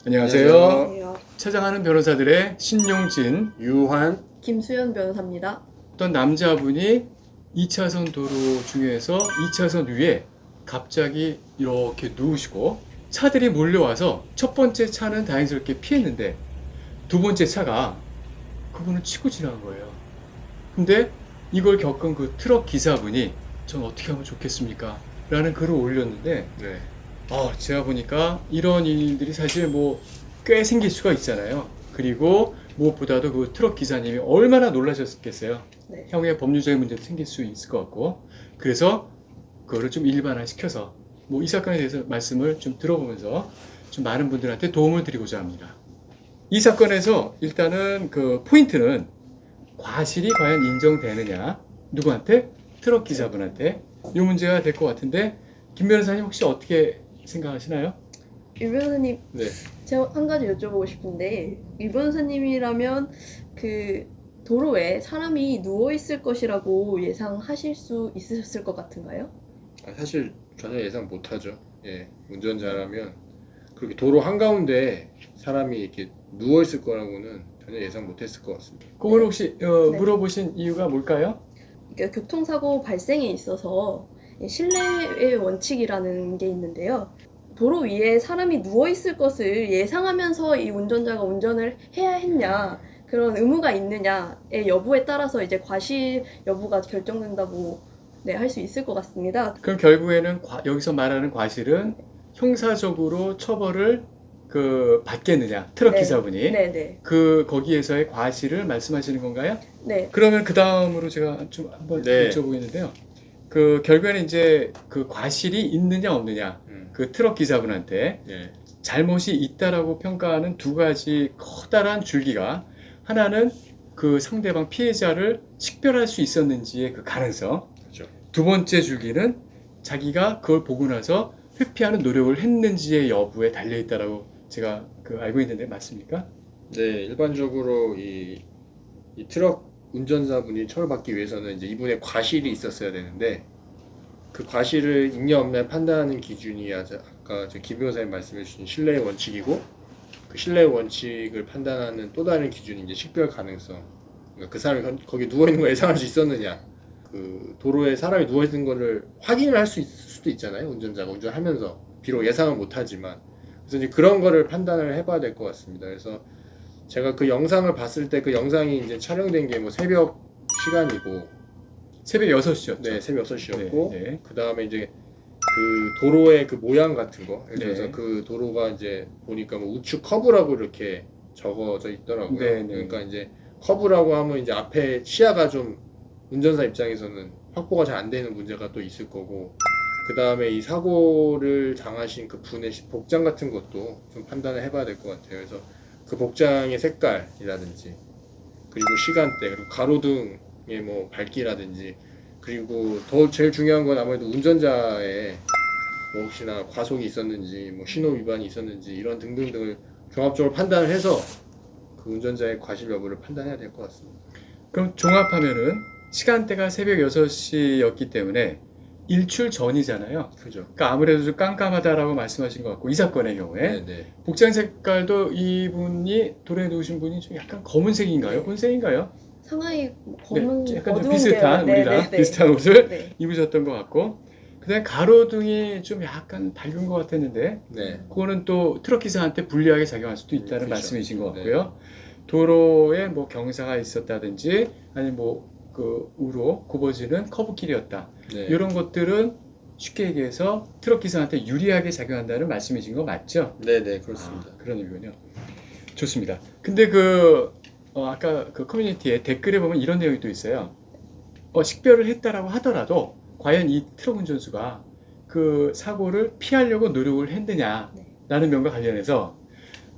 안녕하세요. 안녕하세요. 찾아가는 변호사들의 신용진. 유한. 김수연 변호사입니다. 어떤 남자분이 2차선 도로 중에서 2차선 위에 갑자기 이렇게 누우시고 차들이 몰려와서 첫 번째 차는 다행스럽게 피했는데 두 번째 차가 그분을 치고 지나간 거예요. 근데 이걸 겪은 그 트럭 기사분이 전 어떻게 하면 좋겠습니까? 라는 글을 올렸는데 네. 제가 보니까 이런 일들이 사실 뭐 꽤 생길 수가 있잖아요. 그리고 무엇보다도 그 트럭 기사님이 얼마나 놀라셨겠어요. 네. 향후에 법률적인 문제도 생길 수 있을 것 같고, 그래서 그거를 좀 일반화시켜서 뭐 이 사건에 대해서 말씀을 좀 들어보면서 좀 많은 분들한테 도움을 드리고자 합니다. 이 사건에서 일단은 그 포인트는 과실이 과연 인정되느냐, 누구한테? 트럭 기사분한테. 이 문제가 될 것 같은데, 김 변호사님 혹시 어떻게 생각하시나요? 유 변호사님, 네. 제가 한 가지 여쭤보고 싶은데, 유 변호사님이라면 그 도로에 사람이 누워 있을 것이라고 예상하실 수 있으셨을 것 같은가요? 사실 전혀 예상 못하죠. 예, 운전자라면 그렇게 도로 한가운데 사람이 이렇게 누워 있을 거라고는 전혀 예상 못했을 것 같습니다. 그걸 혹시 네. 물어보신 이유가 뭘까요? 그러니까 교통사고 발생에 있어서 신뢰의 원칙이라는 게 있는데요. 도로 위에 사람이 누워 있을 것을 예상하면서 이 운전자가 운전을 해야 했냐, 그런 의무가 있느냐의 여부에 따라서 이제 과실 여부가 결정된다고 할 수 있을 것 같습니다. 그럼 결국에는 여기서 말하는 과실은 형사적으로 처벌을 받겠느냐, 트럭 네. 기사분이 네네. 거기에서의 과실을 말씀하시는 건가요? 네. 그러면 그 다음으로 제가 좀 한번 네. 여쭤보겠는데요. 결국에는 이제 그 과실이 있느냐 없느냐, 그 트럭 기사분한테 예. 잘못이 있다라고 평가하는 두 가지 커다란 줄기가, 하나는 그 상대방 피해자를 식별할 수 있었는지의 그 가능성, 그렇죠. 두 번째 줄기는 자기가 그걸 보고 나서 회피하는 노력을 했는지의 여부에 달려 있다라고 제가 알고 있는데 맞습니까? 네, 일반적으로 이 트럭 운전자분이 처벌받기 위해서는 이제 이분의 과실이 있었어야 되는데 그 과실을 있냐 없냐 판단하는 기준이 아까 김 변호사님 말씀해 주신 신뢰의 원칙이고, 그 신뢰의 원칙을 판단하는 또 다른 기준이 이제 식별 가능성. 그러니까 그 사람이 거기 누워 있는 걸 예상할 수 있었느냐. 그 도로에 사람이 누워 있는 거를 확인을 할 수 있을 수도 있잖아요. 운전자가 운전하면서 비록 예상은 못하지만. 그래서 이제 그런 거를 판단을 해봐야 될 것 같습니다. 그래서 제가 그 영상을 봤을 때 그 영상이 이제 촬영된 게 뭐 새벽 시간이고, 새벽 6시였죠. 네, 새벽 6시였고, 네, 네. 그 다음에 이제 그 도로의 그 모양 같은 거, 예를 들어서 네. 그 도로가 이제 보니까 뭐 우측 커브라고 이렇게 적어져 있더라고요. 네, 네. 그러니까 이제 커브라고 하면 이제 앞에 시야가 좀 운전사 입장에서는 확보가 잘 안 되는 문제가 또 있을 거고, 그 다음에 이 사고를 당하신 그 분의 복장 같은 것도 좀 판단을 해봐야 될 것 같아요. 그래서 그 복장의 색깔이라든지, 그리고 시간대, 그리고 가로등의 뭐 밝기라든지, 그리고 더 제일 중요한 건 아무래도 운전자의 뭐 혹시나 과속이 있었는지, 뭐 신호 위반이 있었는지, 이런 등등등을 종합적으로 판단을 해서 그 운전자의 과실 여부를 판단해야 될 것 같습니다. 그럼 종합하면은 시간대가 새벽 6시였기 때문에 일출 전이잖아요. 그죠? 그러니까 아무래도 좀 깜깜하다라고 말씀하신 것 같고, 이 사건의 경우에 네네. 복장 색깔도 이분이 도로에 누우신 분이 좀 약간 검은색인가요? 네. 혼색인가요? 상당히 검은 네, 약간 좀 어두운 비슷한 계열. 우리랑 네네네. 비슷한 옷을 네. 입으셨던 것 같고, 그다음에 가로등이 좀 약간 밝은 것 같았는데 네. 그거는 또 트럭 기사한테 불리하게 작용할 수도 있다는 그렇죠. 말씀이신 것 네. 같고요. 도로에 뭐 경사가 있었다든지 아니면 뭐 그 우로 굽어지는 커브길이었다. 네. 이런 것들은 쉽게 얘기해서 트럭 기사한테 유리하게 작용한다는 말씀이신 거 맞죠? 네네, 그렇습니다. 그런 의미군요. 좋습니다. 근데 아까 그 커뮤니티에 댓글에 보면 이런 내용이 또 있어요. 식별을 했다라고 하더라도 과연 이 트럭 운전수가 그 사고를 피하려고 노력을 했느냐라는 면과 관련해서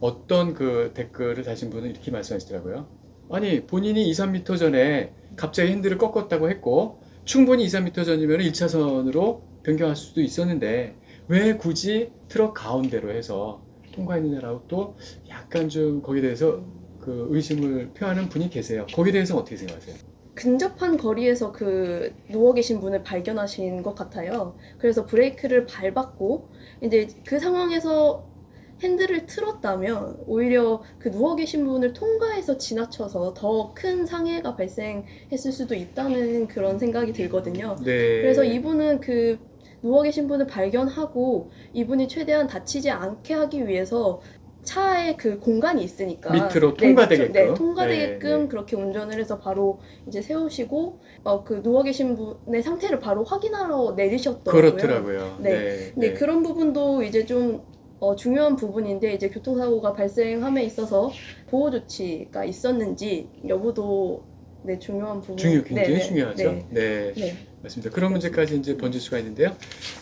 어떤 그 댓글을 다신 분은 이렇게 말씀하시더라고요. 아니, 본인이 2, 3m 전에 갑자기 핸들을 꺾었다고 했고 충분히 2, 3m 전이면 1차선으로 변경할 수도 있었는데 왜 굳이 트럭 가운데로 해서 통과했느냐라고 또 약간 좀 거기에 대해서 그 의심을 표하는 분이 계세요. 거기에 대해서 어떻게 생각하세요? 근접한 거리에서 그 누워 계신 분을 발견하신 것 같아요. 그래서 브레이크를 밟았고 이제 그 상황에서 핸들을 틀었다면 오히려 그 누워 계신 분을 통과해서 지나쳐서 더 큰 상해가 발생했을 수도 있다는 그런 생각이 들거든요. 네. 그래서 이분은 그 누워 계신 분을 발견하고 이분이 최대한 다치지 않게 하기 위해서 차에 그 공간이 있으니까 밑으로 네, 통과되게끔. 네, 통과되게끔 네, 네. 그렇게 운전을 해서 바로 이제 세우시고 그 누워 계신 분의 상태를 바로 확인하러 내리셨더라고요. 그렇더라고요. 네. 네. 근데 네. 그런 부분도 이제 좀 중요한 부분인데 이제 교통사고가 발생함에 있어서 보호 조치가 있었는지 여부도 네, 중요한 부분. 굉장히 네, 중요하죠. 네, 네. 네. 맞습니다. 그런 문제까지 이제 번질 수가 있는데요.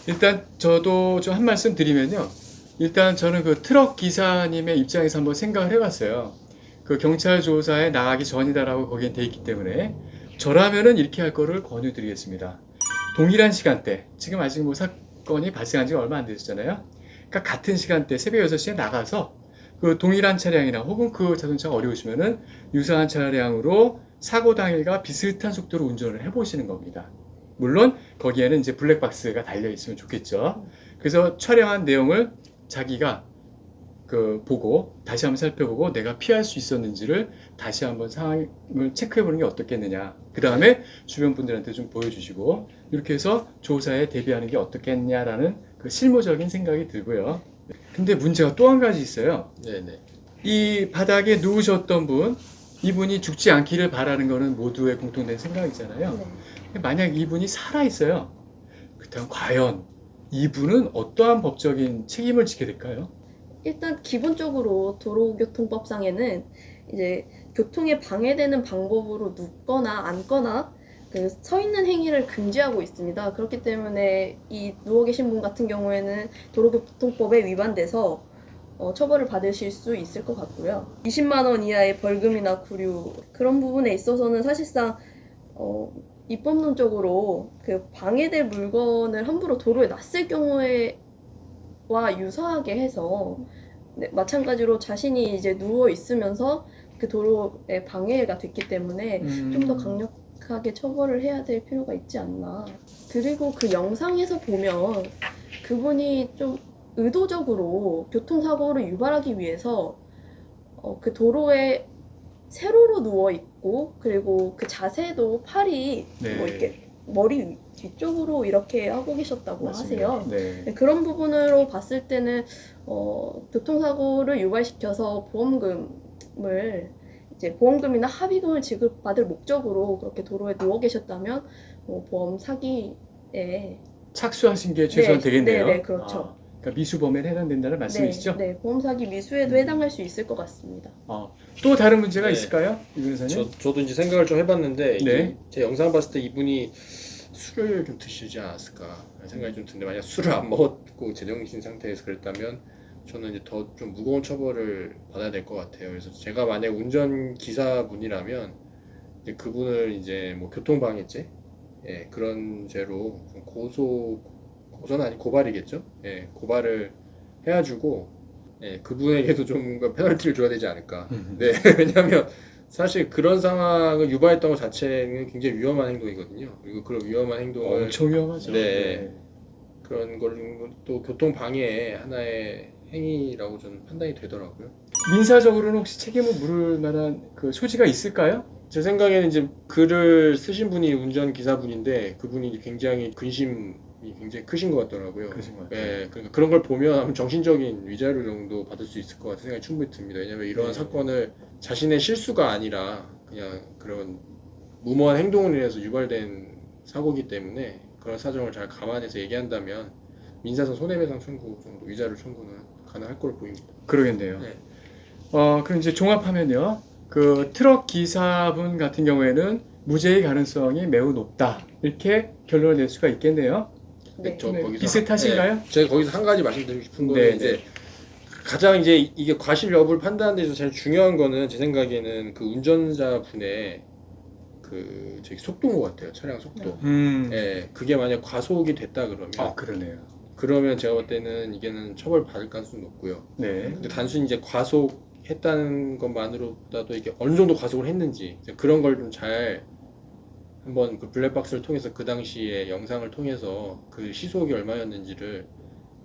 일단 저도 좀 한 말씀 드리면요. 일단 저는 그 트럭 기사님의 입장에서 한번 생각을 해봤어요. 그 경찰 조사에 나가기 전이다라고 거기에 돼 있기 때문에 저라면은 이렇게 할 거를 권유드리겠습니다. 동일한 시간대, 지금 아직 뭐 사건이 발생한 지가 얼마 안 됐잖아요. 그러니까 같은 시간대 새벽 6시에 나가서 그 동일한 차량이나 혹은 그 자동차가 어려우시면은 유사한 차량으로 사고 당일과 비슷한 속도로 운전을 해보시는 겁니다. 물론 거기에는 이제 블랙박스가 달려 있으면 좋겠죠. 그래서 촬영한 내용을 자기가 그 보고 다시 한번 살펴보고 내가 피할 수 있었는지를 다시 한번 상황을 체크해 보는 게 어떻겠느냐. 그 다음에 주변 분들한테 좀 보여주시고 이렇게 해서 조사에 대비하는 게 어떻겠냐라는 그 실무적인 생각이 들고요. 근데 문제가 또 한 가지 있어요. 네네. 이 바닥에 누우셨던 분, 이분이 죽지 않기를 바라는 거는 모두의 공통된 생각이잖아요. 네. 만약 이분이 살아있어요. 그렇다면 과연 이분은 어떠한 법적인 책임을 지게 될까요? 일단 기본적으로 도로교통법상에는 이제 교통에 방해되는 방법으로 눕거나 앉거나 그 서 있는 행위를 금지하고 있습니다. 그렇기 때문에 이 누워 계신 분 같은 경우에는 도로교통법에 위반돼서 처벌을 받으실 수 있을 것 같고요. 20만 원 이하의 벌금이나 구류 그런 부분에 있어서는 사실상 입법론적으로 그 방해될 물건을 함부로 도로에 놨을 경우에와 유사하게 해서 네, 마찬가지로 자신이 이제 누워 있으면서 그 도로에 방해가 됐기 때문에 좀 더 강력하게 처벌을 해야 될 필요가 있지 않나. 그리고 그 영상에서 보면 그분이 좀 의도적으로 교통사고를 유발하기 위해서 그 도로에 세로로 누워 있고 그리고 그 자세도 팔이 네. 뭐 이렇게 머리 뒤쪽으로 이렇게 하고 계셨다고 맞습니다. 하세요. 네. 네, 그런 부분으로 봤을 때는 교통사고를 유발시켜서 보험금을 이제 보험금이나 합의금을 지급받을 목적으로 그렇게 도로에 누워 계셨다면 보험 사기에 착수하신 게 최소한 네, 되겠네요. 네, 네, 그렇죠. 그러니까 미수범에 해당된다는 말씀이시죠? 네, 네, 보험 사기 미수에도 해당할 수 있을 것 같습니다. 또 다른 문제가 네. 있을까요? 이 변호사님? 저도 이제 생각을 좀 해봤는데 네. 제 영상 봤을 때 이분이 술을 좀 드시지 않았을까 생각이 좀 드는데 만약 술을 안 먹었고 제정신 상태에서 그랬다면 저는 이제 더 좀 무거운 처벌을 받아야 될 것 같아요. 그래서 제가 만약 운전 기사분이라면 이제 그분을 이제 뭐 교통방해죄 그런 죄로 좀 고소는 아니 고발이겠죠. 고발을 해가지고 그분에게도 좀 페널티를 줘야 되지 않을까. 네, 왜냐하면 사실 그런 상황을 유발했던 것 자체는 굉장히 위험한 행동이거든요. 그리고 그런 위험한 행동을 엄청 위험하죠. 네. 그런 걸 또 교통 방해의 하나의 행위라고 저는 판단이 되더라고요. 민사적으로는 혹시 책임을 물을 만한 그 소지가 있을까요? 제 생각에는 이제 글을 쓰신 분이 운전 기사분인데 그분이 굉장히 근심이 굉장히 크신 것 같더라고요. 그러신 것 같아요. 그러니까 그런 걸 보면 정신적인 위자료 정도 받을 수 있을 것 같은 생각이 충분히 듭니다. 왜냐하면 이러한 네. 사건을 자신의 실수가 아니라 그냥 그런 무모한 행동으로 인해서 유발된 사고이기 때문에 그런 사정을 잘 감안해서 얘기한다면 민사상 손해배상 청구 정도 위자료 청구는 가능할 걸로 보입니다. 그러겠네요. 네. 그럼 이제 종합하면요. 그 트럭 기사분 같은 경우에는 무죄의 가능성이 매우 높다. 이렇게 결론을 낼 수가 있겠네요. 네. 저 거기서 비슷하신가요? 제가 거기서 한 가지 말씀드리고 싶은 거는 네, 이제 네. 가장 이제 이게 과실 여부를 판단하는 데서 제일 중요한 거는 제 생각에는 그 운전자분의 그 저기 속도인 것 같아요. 차량 속도. 그게 만약 과속이 됐다 그러면 그러네요. 그러면 제가 볼 때는 이게는 처벌 받을 가능성이 높고요. 네. 근데 단순히 이제 과속했다는 것만으로도 이게 어느 정도 과속을 했는지 그런 걸 좀 잘 한번 그 블랙박스를 통해서 그 당시에 영상을 통해서 그 시속이 얼마였는지를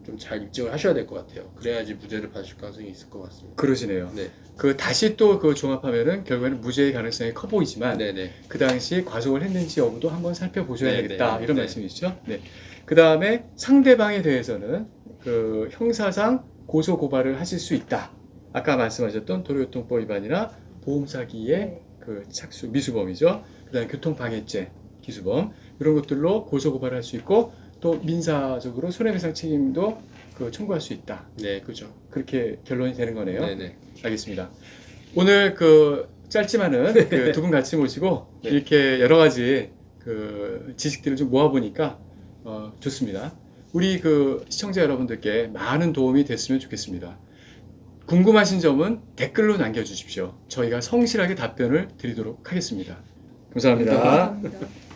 좀 잘 입증을 하셔야 될 것 같아요. 그래야지 무죄를 받으실 가능성이 있을 것 같습니다. 그러시네요. 네, 그 다시 또 그 종합하면은 결국에는 무죄의 가능성이 커 보이지만 네, 네, 그 당시 과속을 했는지 여부도 한번 살펴보셔야 네, 되겠다 네, 이런 네. 말씀이시죠. 네. 그 다음에 상대방에 대해서는 그 형사상 고소 고발을 하실 수 있다. 아까 말씀하셨던 도로교통법 위반이나 보험 사기의 네. 그 착수 미수범이죠. 그다음에 교통방해죄, 기수범 이런 것들로 고소 고발을 할 수 있고 또 민사적으로 손해배상 책임도 그 청구할 수 있다. 네, 그죠. 그렇게 결론이 되는 거네요. 네, 네. 알겠습니다. 오늘 그 짧지만은 그 두 분 같이 모시고 네. 이렇게 여러 가지 그 지식들을 좀 모아 보니까 좋습니다. 우리 그 시청자 여러분들께 많은 도움이 됐으면 좋겠습니다. 궁금하신 점은 댓글로 남겨주십시오. 저희가 성실하게 답변을 드리도록 하겠습니다. 감사합니다. 감사합니다.